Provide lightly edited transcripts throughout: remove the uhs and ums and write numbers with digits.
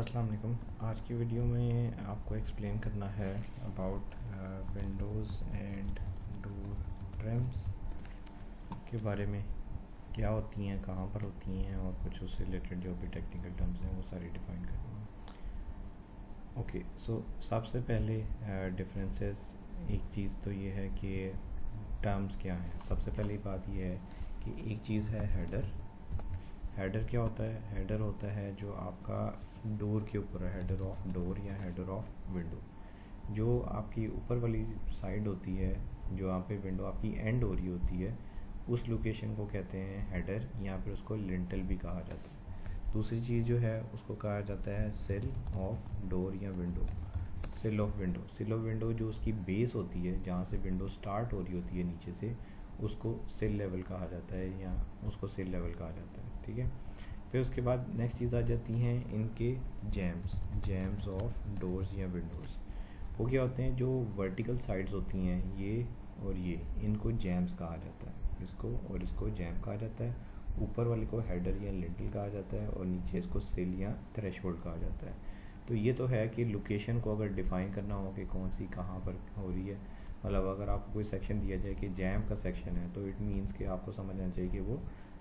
अस्सलाम वालेकुम। आज की वीडियो में आपको एक्सप्लेन करना है about Windows and door TRIMS के बारे में, क्या होती हैं, कहाँ पर होती हैं और कुछ उससे रिलेटेड जो भी टेक्निकल टर्म्स हैं वो सारी डिफ़ाइन करनी है। ओके, सो सबसे पहले डिफरेंसेस, एक चीज़ तो ये है कि टर्म्स क्या हैं। सबसे पहली बात ये है कि एक चीज़ है हेडर। हेडर क्या होता है? हेडर होता है जो आपका डोर के ऊपर है, हेडर ऑफ डोर या हेडर ऑफ विंडो। जो आपकी ऊपर वाली साइड होती है, जो यहाँ पे विंडो आपकी एंड हो रही होती है, उस लोकेशन को कहते हैं हेडर, या फिर उसको लिंटल भी कहा जाता है। दूसरी चीज़ जो है उसको कहा जाता है सिल ऑफ डोर या विंडो। सिल ऑफ विंडो, सिल ऑफ विंडो जो उसकी बेस होती है, जहाँ से विंडो स्टार्ट हो रही होती है नीचे से, उसको सिल लेवल कहा जाता है या उसको सिल लेवल कहा जाता है। ठीक है, फिर उसके बाद नेक्स्ट चीज़ आ जाती हैं इनके जैम्स, जैम्स ऑफ डोर्स या विंडोज़। वो क्या होते हैं? जो वर्टिकल साइड्स होती हैं ये और ये, इनको जैम्स कहा जाता है। इसको और इसको जैम कहा जाता है। ऊपर वाले को हेडर या लिंटल कहा जाता है और नीचे इसको सिल या थ्रेशोल्ड कहा जाता है। तो ये तो है कि लोकेशन को अगर डिफ़ाइन करना हो कि कौन सी कहाँ पर हो रही है, मतलब अगर आपको कोई सेक्शन दिया जाए कि जैम का सेक्शन है, तो इट मीन्स कि आपको समझना चाहिए कि वो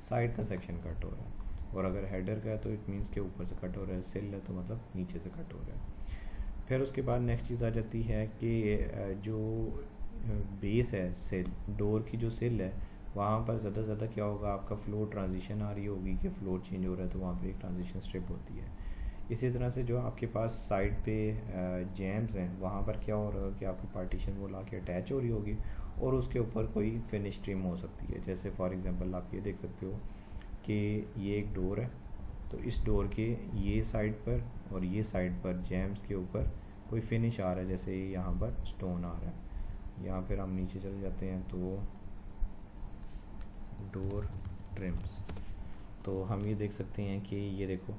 साइड का सेक्शन कट हो रहा है। और अगर हेडर का है तो इट मीन्स के ऊपर से कट हो रहा है, सिल है तो मतलब नीचे से कट हो रहा है। फिर उसके बाद नेक्स्ट चीज़ आ जाती है कि जो बेस है सिल, डोर की जो सिल है, वहाँ पर ज़्यादा से ज़्यादा क्या होगा, आपका फ्लोर ट्रांजिशन आ रही होगी कि फ्लोर चेंज हो रहा है, तो वहाँ पे एक ट्रांजिशन स्ट्रिप होती है। इसी तरह से जो आपके पास साइड पे जैम्स हैं, वहाँ पर क्या हो रहा है कि आपकी पार्टीशन वो ला के अटैच हो रही होगी और उसके ऊपर कोई फिनिश ट्रिम हो सकती है। जैसे फॉर एग्जांपल आप ये देख सकते हो कि ये एक डोर है, तो इस डोर के ये साइड पर और ये साइड पर जैम्स के ऊपर कोई फिनिश आ रहा है, जैसे यहाँ पर स्टोन आ रहा है। यहाँ पर हम नीचे चले जाते हैं तो डोर ट्रिम्स, तो हम ये देख सकते हैं कि ये देखो,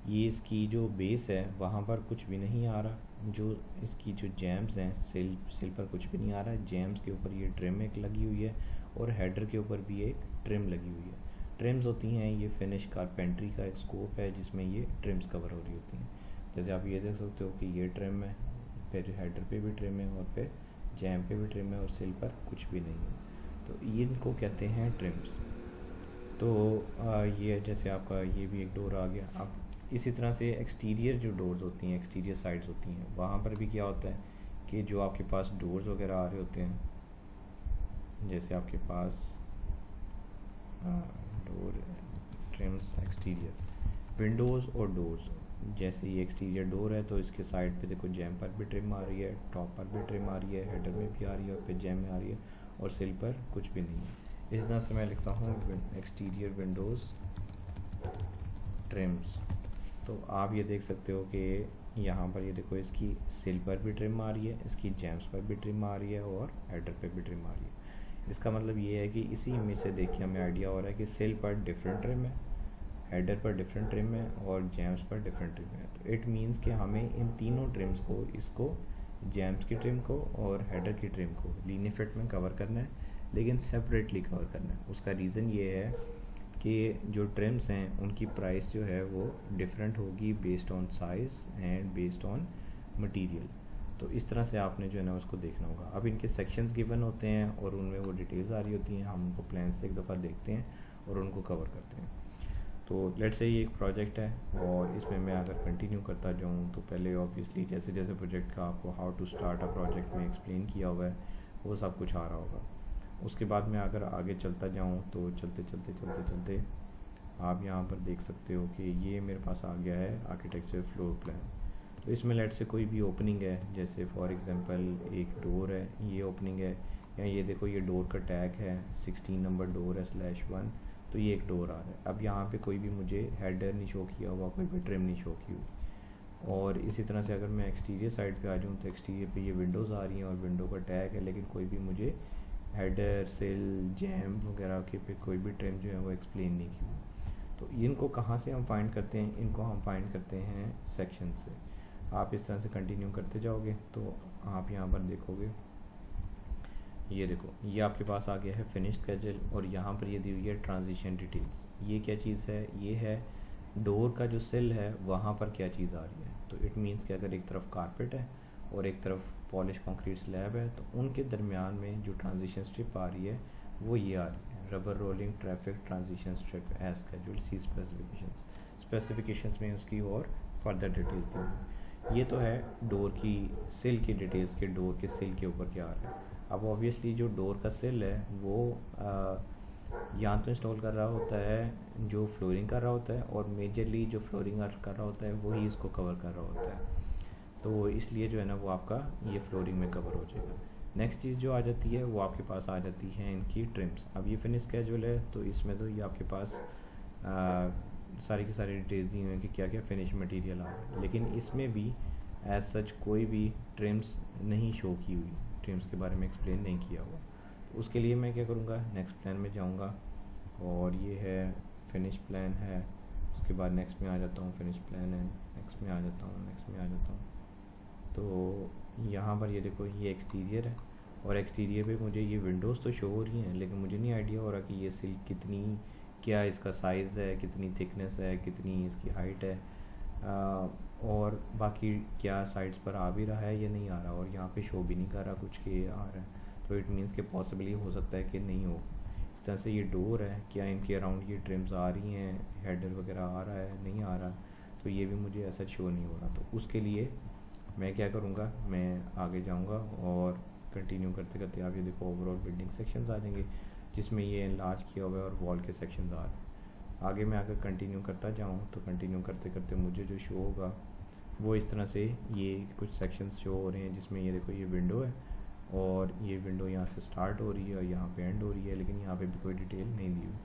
ये इसकी जो बेस है वहाँ पर कुछ भी नहीं आ रहा, जो इसकी जो जैम्स हैं सिल पर कुछ भी नहीं आ रहा है। जैम्स के ऊपर ये ट्रिम एक लगी हुई है और हेडर के ऊपर भी एक ट्रिम लगी हुई है। ट्रिम्स होती हैं, ये फिनिश कारपेंट्री का एक स्कोप है जिसमें ये ट्रिम्स कवर हो रही होती हैं। जैसे आप ये देख सकते हो कि ये ट्रिम है, फिर हेडर पे भी ट्रिम है और फिर जैम पे भी ट्रिम है और सिल पर कुछ भी नहीं है, तो इनको कहते हैं ट्रिम्स। तो ये जैसे आपका ये भी एक डोर आ गया। अब इसी तरह से एक्सटीरियर जो डोर्स होती हैं, एक्सटीरियर साइड्स होती हैं, वहाँ पर भी क्या होता है कि जो आपके पास डोर्स वगैरह आ रहे होते हैं, जैसे आपके पास डोर ट्रिम्स एक्सटीरियर विंडोज़ और डोर्स, जैसे ये एक्सटीरियर डोर है तो इसके साइड पे देखो जैम पर भी ट्रिम आ रही है, टॉप पर भी ट्रिम आ रही है, हेडर में भी आ रही है और फिर जैम में आ रही है, और सिल पर कुछ भी नहीं है। इस तरह से मैं लिखता हूँ एक्सटीरियर विंडोज़ ट्रिम्स। तो आप ये देख सकते हो कि यहाँ पर ये देखो, इसकी सिल पर भी ट्रिम आ रही है, इसकी जैम्स पर भी ट्रिम आ रही है और हेडर पे भी ट्रिम आ रही है। इसका मतलब ये है कि इसी इमेज से देखिए हमें आइडिया हो रहा है कि सिल पर डिफरेंट ट्रिम है, हेडर पर डिफरेंट ट्रिम है और जैम्स पर डिफरेंट ट्रिम है। तो इट मीन्स कि हमें इन तीनों ट्रिम्स को, इसको जैम्स की ट्रिम को और हेडर की ट्रिम को लीनियर फिट में कवर करना है, लेकिन सेपरेटली कवर करना है। उसका रीज़न ये है कि जो ट्रिम्स हैं उनकी प्राइस जो है वो डिफरेंट होगी based on size and based on material. तो इस तरह से आपने जो है ना उसको देखना होगा। अब इनके सेक्शंस गिवन होते हैं और उनमें वो डिटेल्स आ रही होती हैं, हम उनको प्लान से एक दफ़ा देखते हैं और उनको कवर करते हैं। तो लेट्स से ये एक प्रोजेक्ट है और इसमें मैं अगर कंटिन्यू करता जाऊँ तो पहले ऑब्वियसली जैसे जैसे प्रोजेक्ट का आपको how to start a project में एक्सप्लेन किया हुआ है वो सब कुछ आ रहा होगा। उसके बाद मैं अगर आगे चलता जाऊँ तो चलते चलते चलते चलते आप यहाँ पर देख सकते हो कि ये मेरे पास आ गया है आर्किटेक्चर फ्लोर प्लान। तो इसमें लेट से कोई भी ओपनिंग है, जैसे फॉर एग्जांपल एक डोर है, ये ओपनिंग है, या ये देखो ये डोर का टैग है 16 नंबर डोर है /1, तो ये एक डोर आ रहा है। अब यहाँ पे कोई भी मुझे हेडर नहीं शो किया हुआ, कोई भी ट्रिम नहीं शो की हुई। और इसी तरह से अगर मैं एक्सटीरियर साइड पे आ जाऊँ तो एक्सटीरियर पे ये विंडोज़ आ रही हैं और विंडो का टैग है, लेकिन कोई भी मुझे हेडर सिल जैम वगैरह के पे कोई भी ट्रिम जो है वो एक्सप्लेन नहीं की हुई। तो इनको कहाँ से हम फाइंड करते हैं? इनको हम फाइंड करते हैं सेक्शन से। आप इस तरह से कंटिन्यू करते जाओगे तो आप यहाँ पर देखोगे, ये देखो ये आपके पास आ गया है फिनिश स्केजल और यहाँ पर ये दी हुई है ट्रांजिशन डिटेल्स। ये क्या चीज़ है? ये है डोर का जो सिल है वहाँ पर क्या चीज़ आ रही है। तो इट मीन्स कि अगर एक तरफ कारपेट है और एक तरफ पॉलिश कंक्रीट स्लैब है तो उनके दरमियान में जो ट्रांजिशन स्ट्रिप आ रही है वो ये आ रही है, rubber rolling traffic transition strip as scheduled, C specifications में उसकी और फर्दर डिटेल्स दी हुई। ये तो है डोर की सिल की डिटेल्स के, डोर के सिल के ऊपर क्या आ रहा है। अब ऑब्वियसली जो डोर का सिल है वो यहाँ तो इंस्टॉल कर रहा होता है जो फ्लोरिंग कर रहा होता है, और मेजरली जो फ्लोरिंग कर रहा होता है वही इसको कवर कर रहा होता है। तो इसलिए जो है ना वो आपका ये फ्लोरिंग में कवर हो जाएगा। नेक्स्ट चीज़ जो आ जाती है वो आपके पास आ जाती है इनकी ट्रिम्स। अब ये फिनिश कैजुअल है तो इसमें तो ये आपके पास सारी की सारी डिटेल्स दी हुई हैं कि क्या क्या फिनिश मटेरियल आ रहा है, लेकिन इसमें भी एज सच कोई भी ट्रिम्स नहीं शो की हुई, ट्रिम्स के बारे में एक्सप्लेन नहीं किया हुआ। तो उसके लिए मैं क्या करूँगा, नेक्स्ट प्लान में जाऊँगा और ये है फिनिश प्लान है, उसके बाद नेक्स्ट में आ जाता हूँ, फिनिश प्लान है, नेक्स्ट में आ जाता हूँ, नेक्स्ट में आ जाता हूँ। तो यहाँ पर ये देखो ये एक्सटीरियर है, और एक्सटीरियर पे मुझे ये विंडोज़ तो शो हो रही हैं, लेकिन मुझे नहीं आइडिया हो रहा कि ये सिल्क कितनी, क्या इसका साइज़ है, कितनी थिकनेस है, कितनी इसकी हाइट है, और बाकी क्या साइड्स पर आ भी रहा है या नहीं आ रहा, और यहाँ पे शो भी नहीं कर रहा कुछ कि आ रहा है। तो इट मीन्स कि पॉसिबली हो सकता है कि नहीं हो। इस तरह से ये डोर है, क्या इनके अराउंड ये ट्रिम्स आ रही हैं, हेडर वगैरह आ रहा है नहीं आ रहा, तो ये भी मुझे ऐसा शो नहीं हो रहा। तो उसके लिए मैं क्या करूँगा, मैं आगे जाऊँगा और कंटिन्यू करते करते आप ये देखो ओवरऑल बिल्डिंग सेक्शंस आ जाएंगे जिसमें ये इनलार्ज किया हुआ है और वॉल के सेक्शंस आ रहे हैं। आगे मैं अगर कंटिन्यू करता जाऊँ तो कंटिन्यू करते करते मुझे जो शो होगा वो इस तरह से ये कुछ सेक्शंस शो हो रहे हैं, जिसमें ये देखो ये विंडो है और ये विंडो यहाँ से स्टार्ट हो रही है और यहाँ पे एंड हो रही है, लेकिन यहाँ पे भी कोई डिटेल नहीं दी हुई।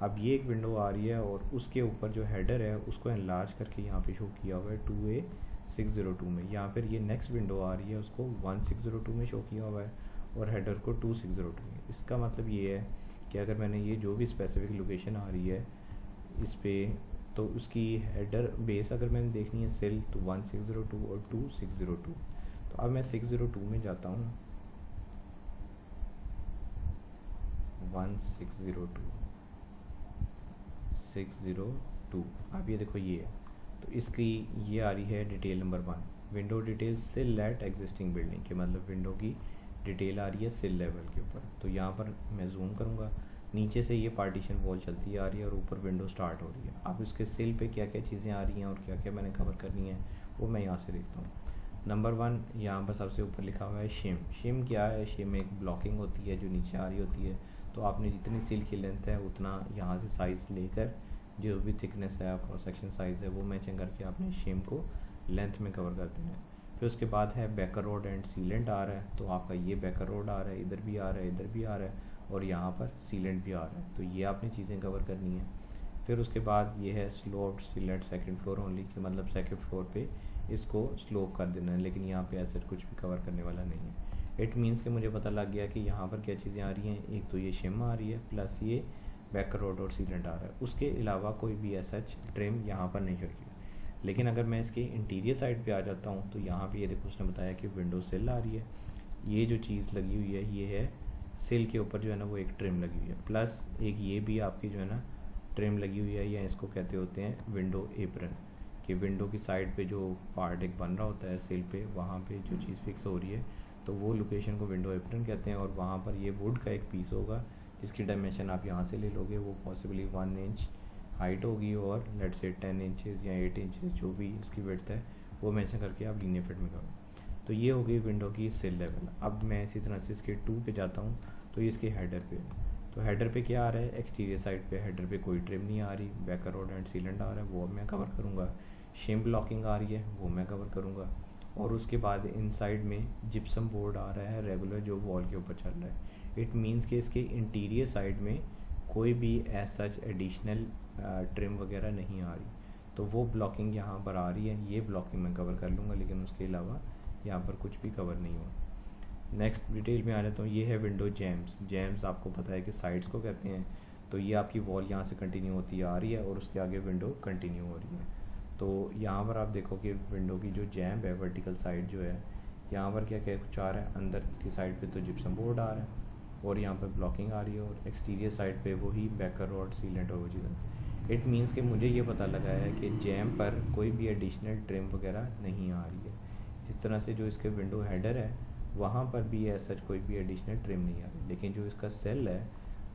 अब ये एक विंडो आ रही है और उसके ऊपर जो हेडर है उसको एनलार्ज करके यहाँ पे शो किया हुआ है 2A602 में, या फिर ये नेक्स्ट विंडो आ रही है उसको 1602 में शो किया हुआ है और हेडर को 2602 में। इसका मतलब ये है कि अगर मैंने ये जो भी स्पेसिफिक लोकेशन आ रही है इस पे, तो उसकी हेडर बेस अगर मैंने देखनी है सेल तो 1602 और 2602। तो अब मैं 602 में जाता हूँ, 602। अब ये देखो ये है, तो इसकी ये आ रही है डिटेल नंबर 1, विंडो डिटेल सिल एट एग्जिस्टिंग बिल्डिंग, के मतलब विंडो की डिटेल आ रही है सिल लेवल के ऊपर। तो यहाँ पर मैं जूम करूँगा, नीचे से ये पार्टीशन वॉल चलती आ रही है और ऊपर विंडो स्टार्ट हो रही है। अब इसके सिल पे क्या क्या चीज़ें आ रही हैं और क्या क्या मैंने कवर करनी है वो मैं यहाँ से देखता हूँ। नंबर 1 यहाँ पर सबसे ऊपर लिखा हुआ है शिम। शिम क्या है, शिम एक ब्लॉकिंग होती है जो नीचे आ रही होती है। तो आपने जितनी सिल की लेंथ है उतना यहाँ से साइज़ लेकर जो भी थिकनेस है क्रॉस सेक्शन साइज़ है वो मैचिंग करके आपने शिम को लेंथ में कवर कर देना है। फिर उसके बाद है बैकर रोड एंड सीलेंट आ रहा है, तो आपका ये बैकर रोड आ रहा है, इधर भी आ रहा है, इधर भी आ रहा है और यहाँ पर सीलेंट भी आ रहा है, तो ये आपने चीज़ें कवर करनी है। फिर उसके बाद ये है sloped sealant second floor only, कि मतलब सेकंड फ्लोर पे इसको स्लोप कर देना है, लेकिन यहाँ पे ऐसे कुछ भी कवर करने वाला नहीं है। इट मीन्स कि मुझे पता लग गया कि यहाँ पर क्या चीज़ें आ रही हैं, एक तो ये शिम आ रही है प्लस ये बैकर रोड और सीलेंट आ रहा है, उसके अलावा कोई भी ऐसा ट्रिम यहाँ पर नहीं होगी। लेकिन अगर मैं इसके इंटीरियर साइड पे आ जाता हूँ तो यहाँ पे ये देखो उसने बताया कि विंडो सिल आ रही है, ये जो चीज़ लगी हुई है ये है सिल के ऊपर जो है ना वो एक ट्रिम लगी हुई है, प्लस एक ये भी आपकी जो है ना ट्रिम लगी हुई है, या इसको कहते होते हैं विंडो एप्रन, कि विंडो की साइड पे जो पार्ट एक बन रहा होता है सिल पे, वहाँ पे जो चीज़ फिक्स हो रही है तो वो लोकेशन को विंडो एप्रन कहते हैं। और वहाँ पर ये वुड का एक पीस होगा जिसकी डायमेंशन आप यहाँ से ले लोगे, वो पॉसिबली 1 इंच हाइट होगी और लेट से 10 इंचज़ या 8 इंचज़ जो भी इसकी विड्थ है वो मेंशन करके आप लीनियर फिट में करो। तो ये हो गई विंडो की सिल लेवल। अब मैं इसी तरह से इसके 2 पे जाता हूँ, तो ये इसके हेडर पे, तो हेडर पे क्या आ रहा है, एक्सटीरियर साइड पे हेडर पे कोई ट्रिम नहीं आ रही, बैकर रोड एंड सीलेंट आ रहा है वो मैं कवर करूँगा, शिम ब्लॉकिंग आ रही है वो मैं कवर करूँगा, और उसके बाद इनसाइड में जिप्सम बोर्ड आ रहा है रेगुलर जो वॉल के ऊपर चल रहा है। इट मीन्स कि इसके इंटीरियर साइड में कोई भी एज सच एडिशनल ट्रिम वगैरह नहीं आ रही, तो वो ब्लॉकिंग यहाँ पर आ रही है, ये ब्लॉकिंग मैं कवर कर लूँगा, लेकिन उसके अलावा यहाँ पर कुछ भी कवर नहीं हुआ। नेक्स्ट डिटेल में आ जाता हूँ, ये है विंडो जैम्स। जैम्स आपको पता है कि साइड्स को कहते हैं, तो ये आपकी वॉल यहाँ से कंटिन्यू होती आ रही है और उसके आगे विंडो कंटिन्यू हो रही है। तो यहाँ पर आप देखो कि विंडो की जो जैम्प है वर्टिकल साइड जो है, यहाँ पर क्या क्या कुछ आ रहा है, अंदर की साइड पे तो जिप्सम बोर्ड आ रहा है और यहाँ पर ब्लॉकिंग आ रही है, और एक्सटीरियर साइड पे वही बैकर रॉड सीलेंट और वो चीज़ें। इट मीन्स कि मुझे ये पता लगा है कि जैम पर कोई भी एडिशनल ट्रिम वगैरह नहीं आ रही है। जिस तरह से जो इसके विंडो हेडर है वहाँ पर भी ऐसा कोई भी एडिशनल ट्रिम नहीं आ रही, लेकिन जो इसका सेल है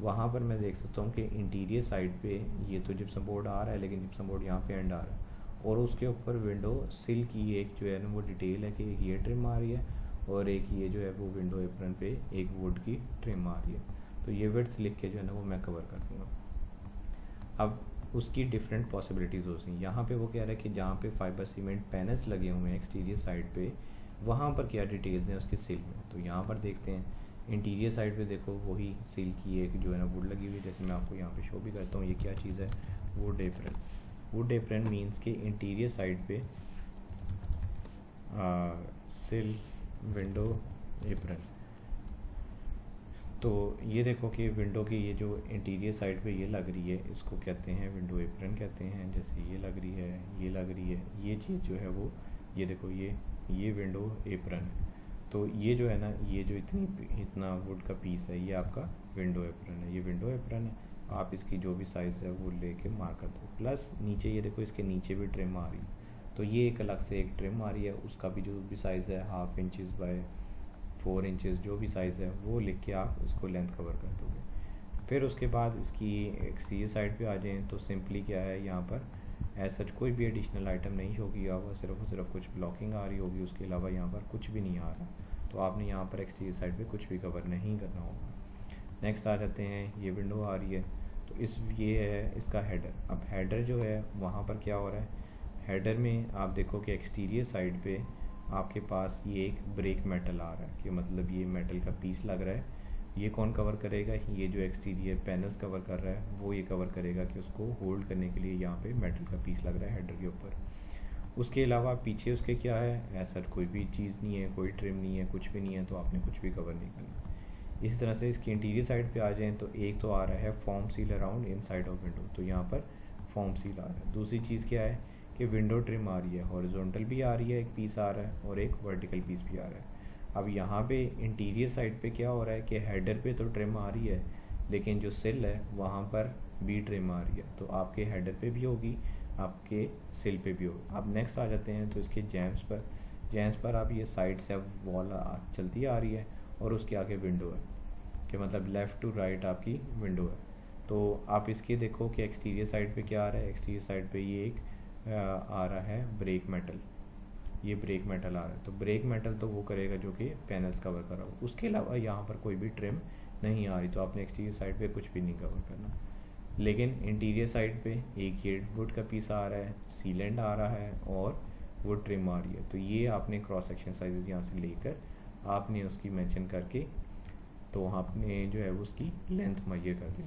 वहाँ पर मैं देख सकता हूँ कि इंटीरियर साइड पे ये तो जिप्सम बोर्ड आ रहा है, लेकिन जिप्सम बोर्ड यहाँ पे एंड आ रहा है, और उसके ऊपर विंडो सिल की एक जो है ना वो डिटेल है कि एक ये ट्रिम आ रही है और एक ये जो है वो विंडो एप्रन पे एक वुड की ट्रिम आ रही है। तो ये विड्थ लिख के जो है ना वो मैं कवर कर दूँगा। अब उसकी डिफरेंट पॉसिबिलिटीज़ होती हैं। यहाँ पे वो कह रहा है कि जहाँ पे फाइबर सीमेंट पैनल्स लगे हुए हैं एक्सटीरियर साइड पे, वहाँ पर क्या डिटेल्स हैं उसके सिल में। तो यहाँ पर देखते हैं इंटीरियर साइड पे, देखो वही सिल की एक जो है ना वुड लगी हुई है, जैसे मैं आपको यहाँ पे शो भी करता हूँ। ये क्या चीज़ है? Would apron. Would apron means कि इंटीरियर साइड पे सिल विंडो एप्रन। तो ये देखो कि विंडो की ये जो इंटीरियर साइड पे ये लग रही है, इसको कहते हैं विंडो एप्रन कहते हैं। जैसे ये लग रही है, ये लग रही है, ये चीज़ जो है वो ये देखो ये विंडो एप्रन है। तो ये जो है ना, ये जो इतना वुड का पीस है ये आपका विंडो एप्रन है। ये विंडो एप्रन है, आप इसकी जो भी साइज़ है वो लेके मार्क कर दो। प्लस नीचे ये देखो इसके नीचे भी ट्रिम आ रही है, तो ये एक अलग से एक ट्रिम आ रही है, उसका भी जो भी साइज़ है 1/2 इंचज़ बाय 4 इंचज़ जो भी साइज़ है वो लिख के आप उसको लेंथ कवर कर दोगे। फिर उसके बाद इसकी एक्सटीरियर साइड पे आ जाएं तो सिंपली क्या है, यहाँ पर एज सच कोई भी एडिशनल आइटम नहीं शो किया हुआ, सिर्फ और सिर्फ कुछ ब्लॉकिंग आ रही होगी, उसके अलावा यहाँ पर कुछ भी नहीं आ रहा। तो आपने यहाँ पर एक्सटीरियर साइड पे कुछ भी कवर नहीं करना होगा। नेक्स्ट आ जाते हैं, ये विंडो आ रही है, तो ये है इसका हेडर। अब हेडर जो है वहाँ पर क्या हो रहा है, हेडर में आप देखो कि एक्सटीरियर साइड पे आपके पास ये एक ब्रेक मेटल आ रहा है, कि मतलब ये मेटल का पीस लग रहा है। ये कौन कवर करेगा? ये जो एक्सटीरियर पैनल्स कवर कर रहा है वो ये कवर करेगा कि उसको होल्ड करने के लिए यहाँ पे मेटल का पीस लग रहा है हेडर के ऊपर। उसके अलावा पीछे उसके क्या है, ऐसा कोई भी चीज़ नहीं है, कोई ट्रिम नहीं है, कुछ भी नहीं है, तो आपने कुछ भी कवर नहीं करना। इसी तरह से इसकी इंटीरियर साइड पे आ जाएँ तो एक तो आ रहा है form seal around in side of window, तो यहाँ पर फॉर्म सील आ रहा है। दूसरी चीज़ क्या है कि विंडो ट्रिम आ रही है, हॉरिजॉन्टल भी आ रही है, एक पीस आ रहा है और एक वर्टिकल पीस भी आ रहा है। अब यहाँ पे इंटीरियर साइड पे क्या हो रहा है कि हेडर पे तो ट्रिम आ रही है, लेकिन जो सिल है वहाँ पर भी ट्रिम आ रही है। तो आपके हेडर पे भी होगी, आपके सिल पे भी होगी। अब नेक्स्ट आ जाते हैं तो इसके जैम्स पर आप ये साइड से अब वॉल चलती आ रही है और उसके आगे विंडो है, कि मतलब लेफ़्ट टू राइट आपकी विंडो है। तो आप इसके देखो कि एक्सटीरियर साइड पे क्या आ रहा है, एक्सटीरियर साइड पे ये एक आ रहा है ब्रेक मेटल, ये ब्रेक मेटल आ रहा है। तो ब्रेक मेटल तो वो करेगा जो कि पैनल्स कवर कर रहा हो, उसके अलावा यहाँ पर कोई भी ट्रिम नहीं आ रही, तो आपने एक्सटीरियर साइड पे कुछ भी नहीं कवर करना। लेकिन इंटीरियर साइड पे एक ये वुड का पीस आ रहा है, सीलेंट आ रहा है और वुड ट्रिम आ रही है। तो ये आपने क्रॉस सेक्शन साइजेस यहाँ से लेकर आपने उसकी मेंशन करके तो आपने जो है उसकी लेंथ मुहैया कर दी।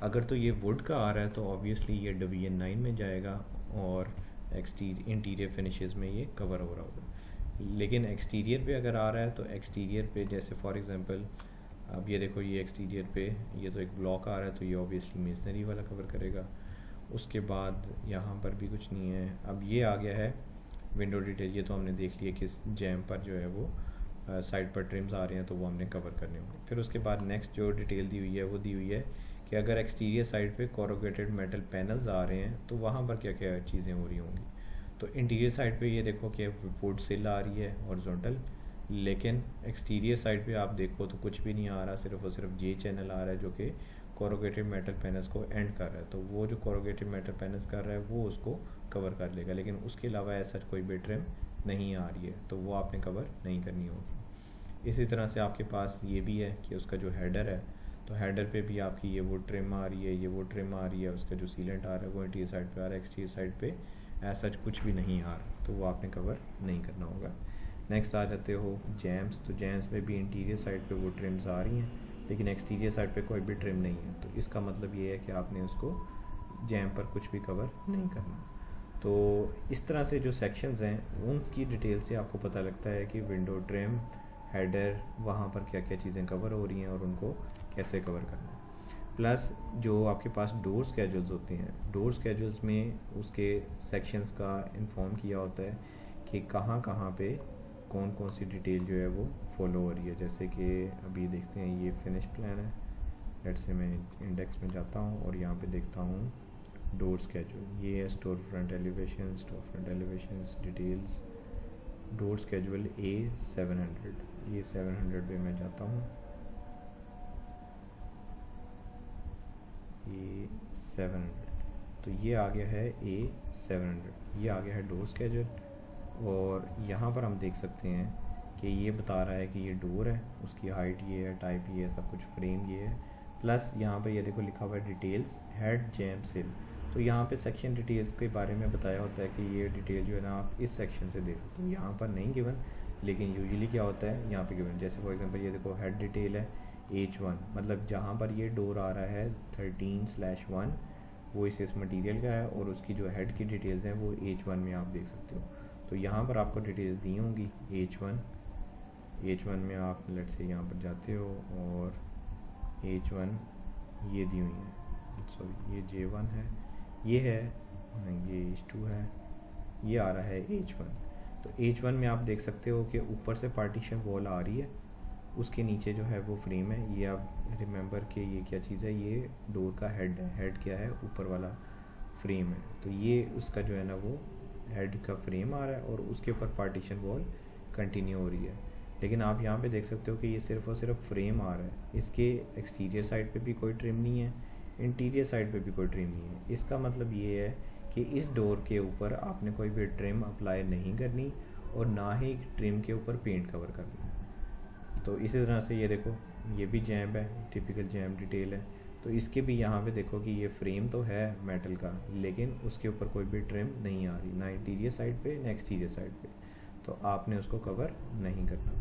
अगर तो ये वुड का आ रहा है तो ऑब्वियसली ये डिवीजन 9 में जाएगा और इंटीरियर फिनिशेस में ये कवर हो रहा होगा। लेकिन एक्सटीरियर पे अगर आ रहा है तो एक्सटीरियर पे जैसे फॉर एग्जांपल अब ये देखो, ये एक्सटीरियर पे ये तो एक ब्लॉक आ रहा है, तो ये ऑब्वियसली मेसनरी वाला कवर करेगा। उसके बाद यहाँ पर भी कुछ नहीं है। अब ये आ गया है विंडो डिटेल, ये तो हमने देख लिया कि जैम पर जो है वो साइड पर ट्रिम्स आ रहे हैं तो वो हमने कवर करने होंगे। फिर उसके बाद नेक्स्ट जो डिटेल दी हुई है वो दी हुई है कि अगर एक्सटीरियर साइड पे कोरुगेटेड मेटल पैनल्स आ रहे हैं तो वहाँ पर क्या क्या चीज़ें हो रही होंगी। तो इंटीरियर साइड पे ये देखो कि वुड सिल आ रही है हॉरिजॉन्टल, लेकिन एक्सटीरियर साइड पे आप देखो तो कुछ भी नहीं आ रहा, सिर्फ और सिर्फ जे चैनल आ रहा है जो कि कोरुगेटेड मेटल पैनल्स को एंड कर रहा है। तो वो जो कोरुगेटेड मेटल पैनल्स कर रहा है वो उसको कवर कर लेगा, लेकिन उसके अलावा ऐसा कोई भी ट्रिम नहीं आ रही है तो वो आपने कवर नहीं करनी होगी। इसी तरह से आपके पास ये भी है कि उसका जो हेडर है, तो हेडर पे भी आपकी ये वो ट्रिम आ रही है, ये वो ट्रिम आ रही है, उसका जो सीलेंट आ रहा है वो इंटीरियर साइड पे आ रहा है, एक्सटीरियर साइड पे ऐसा कुछ भी नहीं आ रहा, तो वो आपने कवर नहीं करना होगा। नेक्स्ट आ जाते हो जैम्स, तो जैम्स में भी इंटीरियर साइड पे वो ट्रिम्स आ रही हैं, लेकिन एक्सटीरियर साइड पे कोई भी ट्रिम नहीं है। तो इसका मतलब ये है कि आपने उसको जैम पर कुछ भी कवर नहीं करना। तो इस तरह से जो सेक्शंस हैं उनकी डिटेल से आपको पता लगता है कि विंडो ट्रिम, हेडर, वहाँ पर क्या क्या चीज़ें कवर हो रही हैं और उनको कैसे कवर करना है। प्लस जो आपके पास डोर स्केड्यूल्स होते हैं, डोर स्केड्यूल्स में उसके सेक्शंस का इन्फॉर्म किया होता है कि कहाँ कहाँ पे कौन कौन सी डिटेल जो है वो फॉलो हो रही है। जैसे कि अभी देखते हैं ये फिनिश प्लान है, लेट्स से मैं इंडेक्स में जाता हूँ और यहाँ पे देखता हूँ डोर स्केड्यूल, ये है store front elevation, details, door schedule A700, ये 700 पे मैं जाता हूँ, ये 700, तो ये आ गया है A700, ये आ गया है डोर स्केड्यूल। और यहाँ पर हम देख सकते हैं कि ये बता रहा है कि ये डोर है, उसकी हाइट ये है, टाइप ये है, सब कुछ फ्रेम ये है, प्लस यहाँ पे ये देखो लिखा हुआ है डिटेल्स हेड जैम सिल। तो यहाँ पे सेक्शन डिटेल्स के बारे में बताया होता है कि ये डिटेल जो है ना आप इस सेक्शन से देख सकते हो, यहाँ पर नहीं गिवन, लेकिन यूजुअली क्या होता है यहाँ पे गिवन। जैसे फॉर एग्जांपल ये देखो हेड डिटेल है H1, मतलब जहाँ पर ये डोर आ रहा है 13/1 वो इस मटेरियल का है, और उसकी जो हेड की डिटेल्स हैं वो H1 में आप देख सकते हो। तो यहाँ पर आपको डिटेल्स दी होंगी H1 में आप लेट से यहाँ पर जाते हो और H1 ये दी हुई है, सॉरी ये J1 है, ये है, ये H2 है, ये आ रहा है H1। तो H1 में आप देख सकते हो कि ऊपर से पार्टीशन वॉल आ रही है, उसके नीचे जो है वो फ्रेम है। ये आप रिमेंबर कि ये क्या चीज़ है, ये डोर का हेड है, हेड क्या है, ऊपर वाला फ्रेम है। तो ये उसका जो है ना वो हेड का फ्रेम आ रहा है और उसके ऊपर पार्टीशन वॉल कंटिन्यू हो रही है। लेकिन आप यहाँ पे देख सकते हो कि ये सिर्फ और सिर्फ फ्रेम आ रहा है, इसके एक्सटीरियर साइड पे भी कोई ट्रिम नहीं है, इंटीरियर साइड पे भी कोई ट्रिम नहीं है। इसका मतलब ये है कि इस डोर के ऊपर आपने कोई भी ट्रिम अप्लाई नहीं करनी और ना ही ट्रिम के ऊपर पेंट कवर करना है। तो इसी तरह से ये देखो ये भी जैम है, टिपिकल जैम डिटेल है। तो इसके भी यहाँ पे देखो कि ये फ्रेम तो है मेटल का, लेकिन उसके ऊपर कोई भी ट्रिम नहीं आ रही, ना इंटीरियर साइड पे ना एक्सटीरियर साइड पे, तो आपने उसको कवर नहीं करना।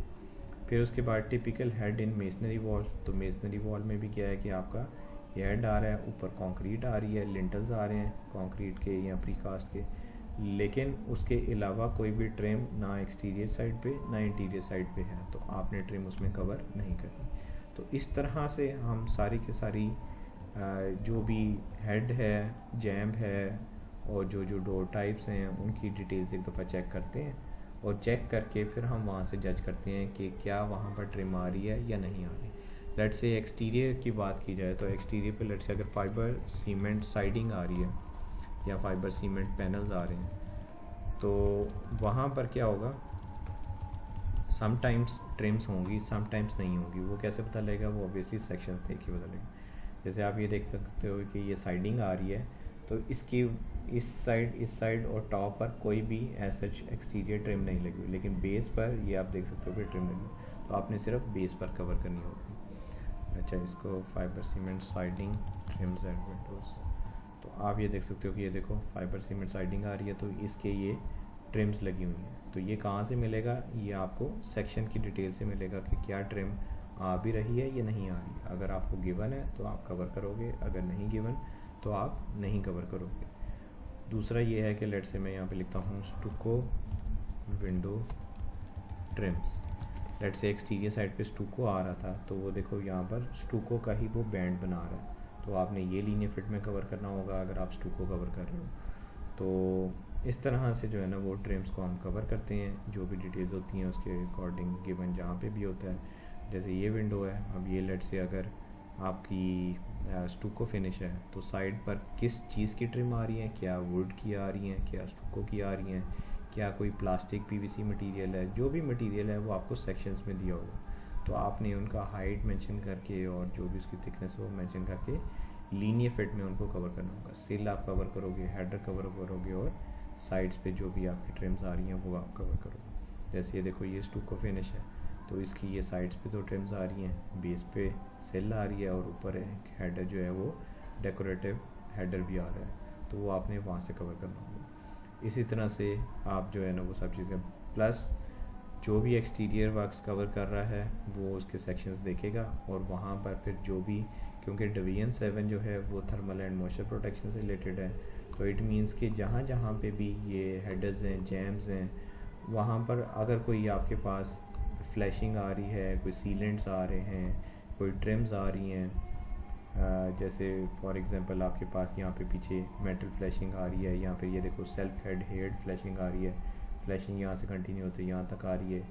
फिर उसके बाद typical head in masonry wall. तो मेसनरी वॉल में भी क्या है कि आपका ये हेड आ रहा है, ऊपर कंक्रीट आ रही है, लिंटल्स आ रहे हैं कंक्रीट के या प्रीकास्ट के, लेकिन उसके अलावा कोई भी ट्रिम ना एक्सटीरियर साइड पे ना इंटीरियर साइड पे है, तो आपने ट्रिम उसमें कवर नहीं करनी। तो इस तरह से हम सारी के सारी जो भी हेड है, जैम्प है और जो जो डोर टाइप्स हैं उनकी डिटेल्स एक दफ़ा चेक करते हैं, और चेक करके फिर हम वहाँ से जज करते हैं कि क्या वहाँ पर ट्रिम आ रही है या नहीं आ रही। लेट से एक्सटीरियर की बात की जाए तो एक्सटीरियर पे लेट से अगर फाइबर सीमेंट साइडिंग आ रही है या फाइबर सीमेंट पैनल्स आ रहे हैं, तो वहाँ पर क्या होगा, समटाइम्स ट्रिम्स होंगी, समटाइम्स नहीं होंगी। वो कैसे पता लगेगा, वो ऑब्वियसली सेक्शन देख के पता लगेगा। जैसे आप ये देख सकते हो कि ये साइडिंग आ रही है, तो इसकी इस साइड और टॉप पर कोई भी ऐसा एक्सटीरियर ट्रिम नहीं लगी हुई, लेकिन बेस पर ये आप देख सकते हो कि ट्रिम लगी, तो आपने सिर्फ बेस पर कवर करनी होगी। अच्छा, इसको fibre cement siding TRIMS and Windows, तो आप ये देख सकते हो कि ये देखो फाइबर सीमेंट साइडिंग आ रही है, तो इसके ये ट्रिम्स लगी हुई हैं। तो ये कहाँ से मिलेगा, ये आपको सेक्शन की डिटेल से मिलेगा कि क्या ट्रिम आ भी रही है या नहीं आ रही है। अगर आपको गिवन है तो आप कवर करोगे, अगर नहीं गिवन तो आप नहीं कवर करोगे। दूसरा ये है कि लेट से मैं यहाँ पे लिखता हूँ स्टूको विंडो ट्रिम्स। लेट से एक्सटीरियर साइड पे स्टूको आ रहा था, तो वो देखो यहाँ पर स्टूको का ही वो बैंड बना रहा है, तो आपने ये लीनियर फिट में कवर करना होगा अगर आप स्टूको कवर कर रहे हो। तो इस तरह से जो है ना वो ट्रिम्स को हम कवर करते हैं, जो भी डिटेल्स होती हैं उसके अकॉर्डिंग गिवन जहाँ पे भी होता है। जैसे ये विंडो है, अब ये लेट से अगर आपकी स्टूको फिनिश है, तो साइड पर किस चीज़ की ट्रिम आ रही है, क्या वुड की आ रही है, क्या स्टूको की आ रही है, क्या कोई प्लास्टिक पीवीसी मटेरियल है, जो भी मटेरियल है वो आपको सेक्शंस में दिया होगा, तो आपने उनका हाइट मेंशन करके और जो भी उसकी थिकनेस है वो मेंशन करके लीनियर फिट में उनको कवर करना होगा। सिल आप कवर करोगे, हेडर कवर करोगे, और साइड्स पे जो भी आपकी ट्रिम्स आ रही हैं वो आप कवर करोगे। जैसे ये देखो ये स्टूको फिनिश है, तो इसकी ये साइड्स पे तो ट्रिम्स आ रही हैं, बेस पे सिल आ रही है, और ऊपर एक हेडर जो है वो डेकोरेटिव हेडर भी आ रहा है, तो वो आपने वहाँ से कवर करना होगा। इसी तरह से आप जो है ना वो सब चीज़ें, प्लस जो भी एक्सटीरियर वर्क्स कवर कर रहा है वो उसके सेक्शंस देखेगा, और वहाँ पर फिर जो भी, क्योंकि डिवीजन 7 जो है वो थर्मल एंड मॉइस्चर प्रोटेक्शन से रिलेटेड है, तो इट मीन्स कि जहाँ जहाँ पे भी ये हेडर्स हैं, जैम्स हैं, वहाँ पर अगर कोई आपके पास फ्लैशिंग आ रही है, कोई सीलेंट्स आ रहे हैं, कोई ट्रिम्स आ रही हैं, जैसे फॉर एग्जांपल आपके पास यहाँ पे पीछे मेटल फ्लैशिंग आ रही है, यहाँ पे ये देखो सेल्फ हेड फ्लैशिंग आ रही है, फ्लैशिंग यहाँ से कंटिन्यू होती है यहाँ तक आ रही है,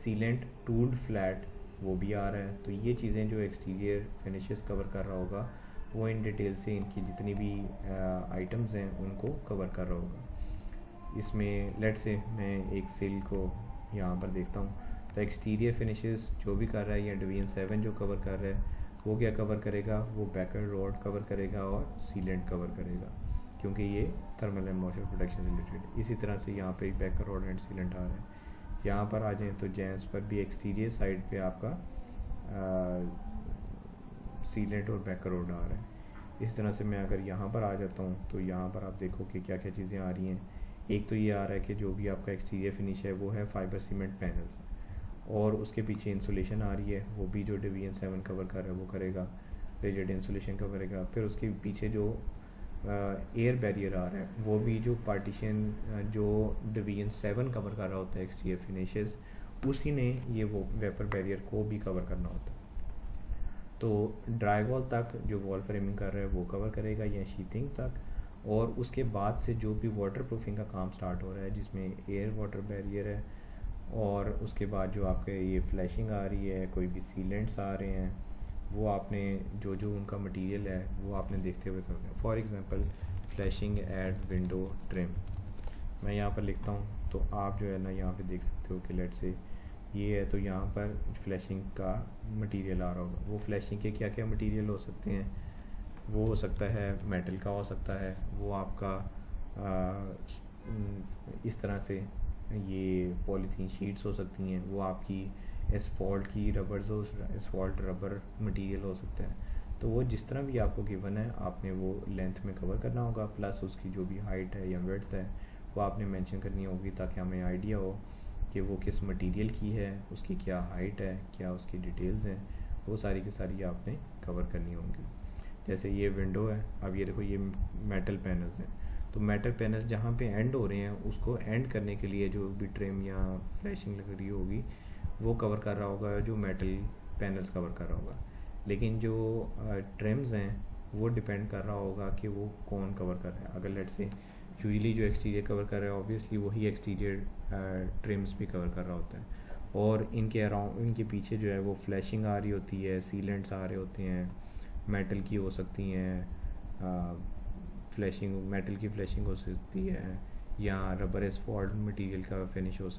सीलेंट टूल्ड फ्लैट वो भी आ रहा है। तो ये चीज़ें जो एक्सटीरियर फिनिशेस कवर कर रहा होगा वो इन डिटेल से इनकी जितनी भी आइटम्स हैं उनको कवर कर रहा होगा। इसमें लेट से मैं एक सेल को यहाँ पर देखता हूँ, तो एक्सटीरियर फिनिशेस जो भी कर रहा है या डिवीजन 7 जो कवर कर रहा है वो क्या कवर करेगा, वो बैकर रॉड कवर करेगा और सीलेंट कवर करेगा, क्योंकि ये thermal and moisture protection related. इसी तरह से यहाँ पे बैकर रॉड एंड सीलेंट आ रहा है। यहाँ पर आ जाएँ तो जैम्स पर भी एक्सटीरियर साइड पे आपका सीलेंट और बैकर रॉड आ रहा है। इस तरह से मैं अगर यहाँ पर आ जाता हूँ तो यहाँ पर आप देखो कि क्या क्या चीज़ें आ रही हैं। एक तो ये आ रहा है कि जो भी आपका एक्सटीरियर फिनिश है वो है फाइबर सीमेंट पैनल्स, और उसके पीछे इंसुलेशन आ रही है, वो भी जो डिवीजन 7 कवर कर रहा है वो करेगा, रिजिड इंसुलेशन कवर करेगा। फिर उसके पीछे जो एयर बैरियर आ रहा है वो भी जो पार्टीशन जो डिवीजन 7 कवर कर रहा होता है एक्सटीरियर फिनिशेस, उसी ने ये वो वेपर बैरियर को भी कवर करना होता है। तो ड्राई वॉल तक जो वॉल फ्रेमिंग कर रहा है वो कवर करेगा या शीथिंग तक, और उसके बाद से जो भी वाटर प्रूफिंग का काम स्टार्ट हो रहा है जिसमें एयर वाटर बैरियर है, और उसके बाद जो आपके ये फ्लैशिंग आ रही है, कोई भी सीलेंट्स आ रहे हैं, वो आपने जो जो उनका मटेरियल है वो आपने देखते हुए करना है। For example flashing and window trim मैं यहाँ पर लिखता हूँ, तो आप जो है ना यहाँ पे देख सकते हो कि लेट से ये है, तो यहाँ पर फ्लैशिंग का मटेरियल आ रहा होगा। वो फ्लैशिंग के क्या क्या मटेरियल हो सकते हैं, वो हो सकता है मेटल का हो सकता है, वो आपका इस तरह से ये पॉलीथीन शीट्स हो सकती हैं, वो आपकी एसफॉल्ट की रबर्स हो, एसफॉल्ट रबर मटेरियल हो सकता है। तो वो जिस तरह भी आपको गिवन है आपने वो लेंथ में कवर करना होगा, प्लस उसकी जो भी हाइट है या विड्थ है वो आपने मेंशन करनी होगी, ताकि हमें आइडिया हो कि वो किस मटेरियल की है, उसकी क्या हाइट है, क्या उसकी डिटेल्स हैं, वो सारी की सारी आपने कवर करनी होंगी। जैसे ये विंडो है, अब ये देखो ये मेटल पैनल्स हैं, तो मेटल पैनल्स जहाँ पे एंड हो रहे हैं उसको एंड करने के लिए जो भी ट्रिम या फ्लैशिंग लग रही होगी वो कवर कर रहा होगा, जो मेटल पैनल्स कवर कर रहा होगा। लेकिन जो ट्रिम्स हैं वो डिपेंड कर रहा होगा कि वो कौन कवर कर रहा है। अगर लेट से यूजली जो एक्सटीरियर कवर कर रहा है ऑब्वियसली वही एक्सटीरियर ट्रिम्स भी कवर कर रहा होता है, और इनके अराउंड इनके पीछे जो है वो फ्लैशिंग आ रही होती है, सीलेंट्स आ रहे होते हैं, मेटल की हो सकती हैं, फ्लैशिंग मेटल की फ्लैशिंग हो सकती है, या रबर एसफॉल्ट मटेरियल का फिनिश हो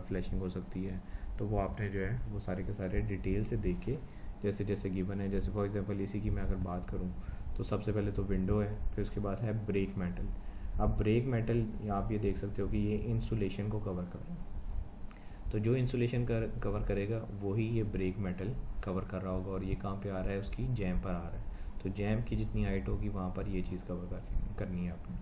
फ्लैशिंग हो सकती है। तो वो आपने जो है वो सारे के सारे डिटेल से देख के जैसे जैसे गिवन है, जैसे फॉर एग्जांपल इसी की मैं अगर बात करूँ तो सबसे पहले तो विंडो है, फिर उसके बाद है ब्रेक मेटल। अब ब्रेक मेटल आप ये देख सकते हो कि ये इंसुलेशन को कवर कर रहा है, तो जो इंसुलेशन कवर करेगा वही ये ब्रेक मेटल कवर कर रहा होगा, और ये कहाँ पे आ रहा है, उसकी जैम पर आ रहा है। तो जैम की जितनी हाइट होगी वहाँ पर ये चीज़ कवर करनी है आपने।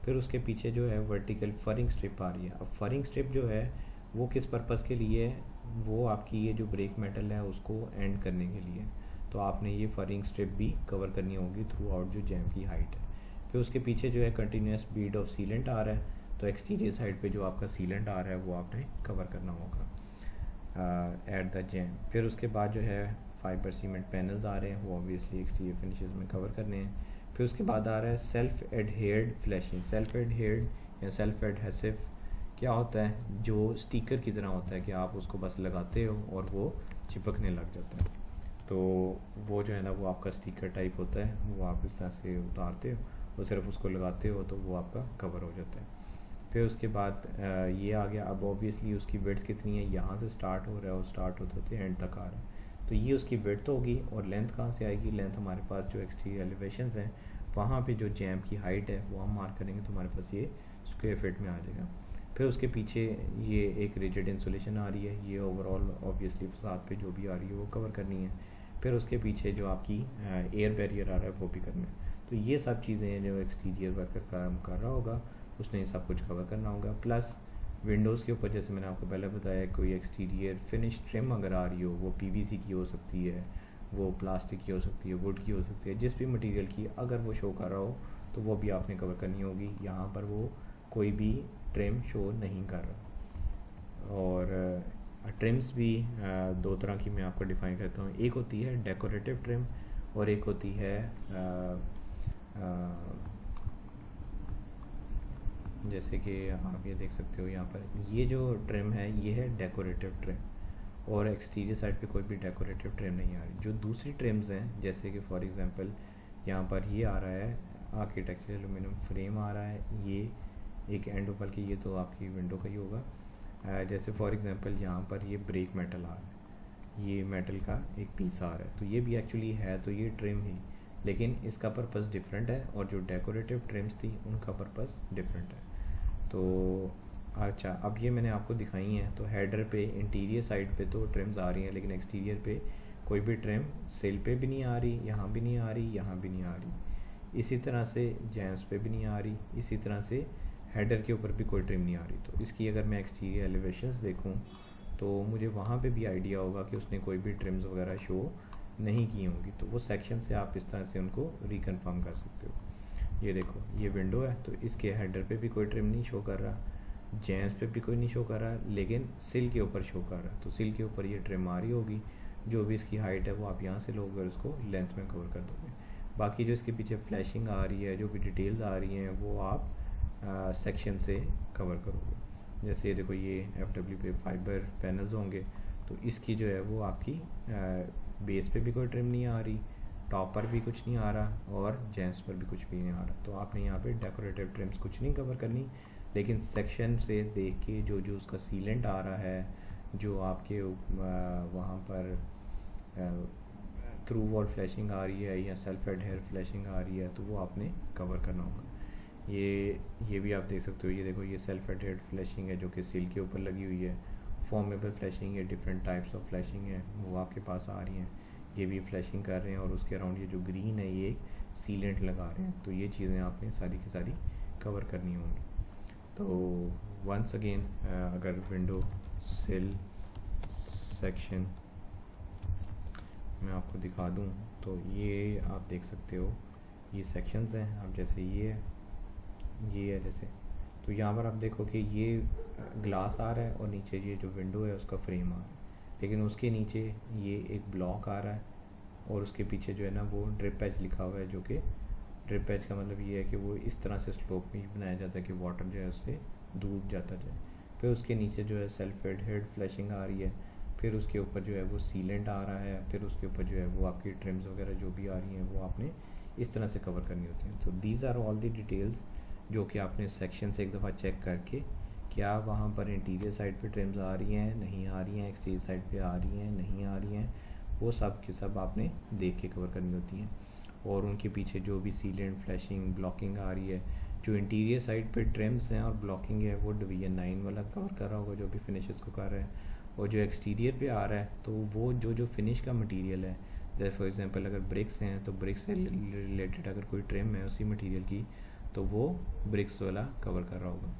फिर उसके पीछे जो है वर्टिकल फरिंग स्ट्रिप आ रही है। अब फरिंग स्ट्रिप जो है वो किस पर्पज़ के लिए है, वो आपकी ये जो ब्रेक मेटल है उसको एंड करने के लिए, तो आपने ये फरिंग स्ट्रिप भी कवर करनी होगी थ्रू आउट जो जैम की हाइट है। फिर उसके पीछे जो है कंटिन्यूस बीड ऑफ सीलेंट आ रहा है, तो एक्सटीरियर साइड पे जो आपका सीलेंट आ रहा है वो आपने कवर करना होगा एट द जैम। फिर उसके बाद जो है फाइबर सीमेंट पैनल्स आ रहे हैं, वो ऑब्वियसली एक्सटीरियर फिनिशेस में कवर करने हैं। फिर उसके बाद आ रहा है सेल्फ एडहेर्ड फ्लैशिंग। सेल्फ एडहेर्ड या सेल्फ एडहेसिव क्या होता है, जो स्टिकर की तरह होता है कि आप उसको बस लगाते हो और वो चिपकने लग जाता है। तो वो जो है ना वो आपका स्टिकर टाइप होता है, वो आप इस तरह से उतारते हो और सिर्फ उसको लगाते हो तो वो आपका कवर हो जाता है। फिर उसके बाद ये आ गया। अब ऑब्वियसली उसकी विड्थ कितनी है, यहाँ से स्टार्ट हो रहा है और स्टार्ट होते होते एंड तक आ रहा है, तो ये उसकी विड्थ होगी। और लेंथ कहाँ से आएगी, लेंथ हमारे पास जो एक्सटीरियर एलिवेशंस हैं वहाँ पे जो जैम की हाइट है वो हम मार्क करेंगे तो हमारे पास ये स्क्वायर फीट में आ जाएगा। फिर उसके पीछे ये एक रिजिड इंसुलेशन आ रही है, ये ओवरऑल ऑब्वियसली फसाद पे जो भी आ रही है वो कवर करनी है। फिर उसके पीछे जो आपकी एयर बैरियर आ रहा है वो भी करना है। तो ये सब चीज़ें हैं जो एक्सटीरियर वर्कर काम कर रहा होगा उसने ये सब कुछ कवर करना होगा। प्लस विंडोज़ के ऊपर जैसे मैंने आपको पहले बताया कोई एक्सटीरियर फिनिश ट्रिम अगर आ रही हो, वो पीवीसी की हो सकती है, वो प्लास्टिक की हो सकती है, वुड की हो सकती है, जिस भी मटेरियल की अगर वो शो कर रहा हो तो वो भी आपने कवर करनी होगी। यहाँ पर वो कोई भी ट्रिम शो नहीं कर रहा। और ट्रिम्स भी दो तरह की मैं आपको डिफ़ाइन करता हूँ, एक होती है डेकोरेटिव ट्रिम और एक होती है जैसे कि आप ये देख सकते हो यहाँ पर ये जो ट्रिम है ये है डेकोरेटिव ट्रिम, और एक्सटीरियर साइड पे कोई भी डेकोरेटिव ट्रिम नहीं आ रही। जो दूसरी ट्रिम्स हैं जैसे कि फॉर एग्जांपल यहाँ पर ये आ रहा है आर्किटेक्चरल एलुमिनियम फ्रेम आ रहा है, ये एक एंड ऊपर की, ये तो आपकी विंडो का ही होगा। जैसे फॉर एग्जांपल यहाँ पर ये ब्रेक मेटल आ रहा है, ये मेटल का एक पीस आ रहा है, तो ये भी एक्चुअली है तो ये ट्रिम ही, लेकिन इसका पर्पस डिफरेंट है और जो डेकोरेटिव ट्रिम्स थी उनका पर्पस डिफरेंट है। तो अच्छा, अब ये मैंने आपको दिखाई हैं। तो हेडर पे इंटीरियर साइड पे तो ट्रिम्स आ रही हैं, लेकिन एक्सटीरियर पे कोई भी ट्रिम सेल पे भी नहीं आ रही, यहाँ भी नहीं आ रही, यहाँ भी नहीं आ रही। इसी तरह से जैम्स पे भी नहीं आ रही, इसी तरह से हेडर के ऊपर भी कोई ट्रिम नहीं आ रही। तो इसकी अगर मैं एक्सटीरियर एलिवेशंस देखूँ तो मुझे वहाँ पे भी आइडिया होगा कि उसने कोई भी ट्रिम्स वगैरह शो नहीं की होंगी। तो वो सेक्शन से आप इस तरह से उनको रिकन्फर्म कर सकते हो। ये देखो, ये विंडो है तो इसके हेडर पे भी कोई ट्रिम नहीं शो कर रहा, जैम्स पे भी कोई नहीं शो कर रहा, लेकिन सिल के ऊपर शो कर रहा है। तो सिल के ऊपर ये ट्रिम आ रही होगी, जो भी इसकी हाइट है वो आप यहाँ से लोगे और उसको लेंथ में कवर कर दोगे। बाकी जो इसके पीछे फ्लैशिंग आ रही है, जो भी डिटेल्स आ रही हैं, वो आप सेक्शन से कवर करोगे। जैसे ये देखो, ये FW पे फाइबर पैनल्स होंगे, तो इसकी जो है वो आपकी बेस पे भी कोई ट्रिम नहीं आ रही, टॉप पर भी कुछ नहीं आ रहा और जेम्स पर भी कुछ भी नहीं आ रहा। तो आपने यहाँ पे डेकोरेटिव ट्रिम्स कुछ नहीं कवर करनी, लेकिन सेक्शन से देख के जो जो उसका सीलेंट आ रहा है, जो आपके वहाँ पर थ्रू वॉल फ्लैशिंग आ रही है या सेल्फ एडहेयर फ्लैशिंग आ रही है, तो वो आपने कवर करना होगा। ये भी आप देख सकते हो, ये देखो, ये सेल्फ एडहेयर फ्लैशिंग है जो कि सील के ऊपर लगी हुई है। फॉर्मेबल फ्लैशिंग है, डिफरेंट टाइप्स ऑफ फ्लैशिंग है, वो आपके पास आ रही हैं। ये भी फ्लैशिंग कर रहे हैं और उसके अराउंड ये जो ग्रीन है ये एक सीलेंट लगा रहे हैं। तो ये चीज़ें आपने सारी की सारी कवर करनी होंगी। तो वंस अगेन, अगर विंडो सिल सेक्शन मैं आपको दिखा दूं तो ये आप देख सकते हो, ये सेक्शंस हैं। अब जैसे ये है जैसे, तो यहाँ पर आप देखो कि ये ग्लास आ रहा है और नीचे ये जो विंडो है उसका फ्रेम आ रहा है, लेकिन उसके नीचे ये एक ब्लॉक आ रहा है और उसके पीछे जो है ना वो ड्रिप एज लिखा हुआ है, जो कि ड्रिप एज का मतलब ये है कि वो इस तरह से स्लोप में बनाया जाता है कि वाटर जो है उससे दूर जाता जाए। फिर उसके नीचे जो है सेल्फ एडहेयर्ड फ्लैशिंग आ रही है, फिर उसके ऊपर जो है वो सीलेंट आ रहा है, फिर उसके ऊपर जो है वो आपकी ट्रिम्स वगैरह जो भी आ रही हैं वो आपने इस तरह से कवर करनी होती हैं। तो these are all the details जो कि आपने सेक्शन से एक दफ़ा चेक करके, क्या वहाँ पर इंटीरियर साइड पे ट्रिम्स आ रही हैं, नहीं आ रही हैं, एक्सटीरियर साइड पे आ रही हैं, नहीं आ रही हैं, वो सब के सब आपने देख के कवर करनी होती हैं। और उनके पीछे जो भी सीलेंट फ्लैशिंग ब्लॉकिंग आ रही है, जो इंटीरियर साइड पे ट्रिम्स हैं और ब्लॉकिंग है, वो डिवीजन 9 वाला कवर कर रहा होगा जो भी फिनिशेस को कर रहा है। और जो एक्सटीरियर पे आ रहा है तो वो जो फिनिश का मटेरियल है, जैसे फॉर एग्जांपल अगर ब्रिक्स हैं तो ब्रिक्स से रिलेटेड अगर कोई ट्रिम है उसी मटेरियल की, तो वो ब्रिक्स वाला कवर कर रहा होगा।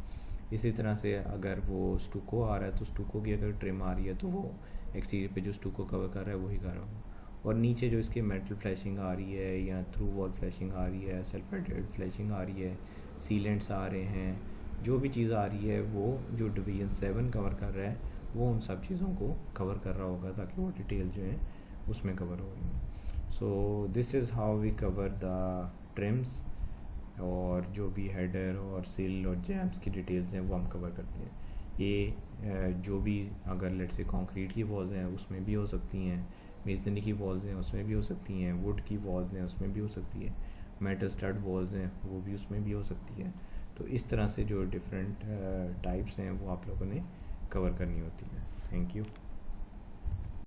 इसी तरह से अगर वो स्टूको आ रहा है तो स्टूको की अगर ट्रिम आ रही है तो वो एक्सटीरियर पे जो स्टूको कवर कर रहा है वही कर रहा होगा। और नीचे जो इसके मेटल फ्लैशिंग आ रही है या थ्रू वॉल फ्लैशिंग आ रही है, सेल्फ एडहेयर्ड फ्लैशिंग आ रही है, सीलेंट्स आ रहे हैं, जो भी चीज़ आ रही है वो जो डिवीजन 7 कवर कर रहा है वो उन सब चीज़ों को कवर कर रहा होगा, ताकि वो डिटेल जो हैं उसमें कवर हो रही हैं। So this is how we cover the trims, और जो भी हेडर और सिल और जैम्स की डिटेल्स हैं वो हम कवर करते हैं। ये जो भी अगर लेट्स से कंक्रीट की वॉल्स हैं उसमें भी हो सकती हैं, मेसनरी की वॉल्स हैं उसमें भी हो सकती हैं, वुड की वॉल्स हैं उसमें भी हो सकती है, मेटल स्टड वॉल्स हैं वो भी उसमें भी हो सकती है। तो इस तरह से जो डिफरेंट टाइप्स हैं वो आप लोगों ने कवर करनी होती है। Thank you.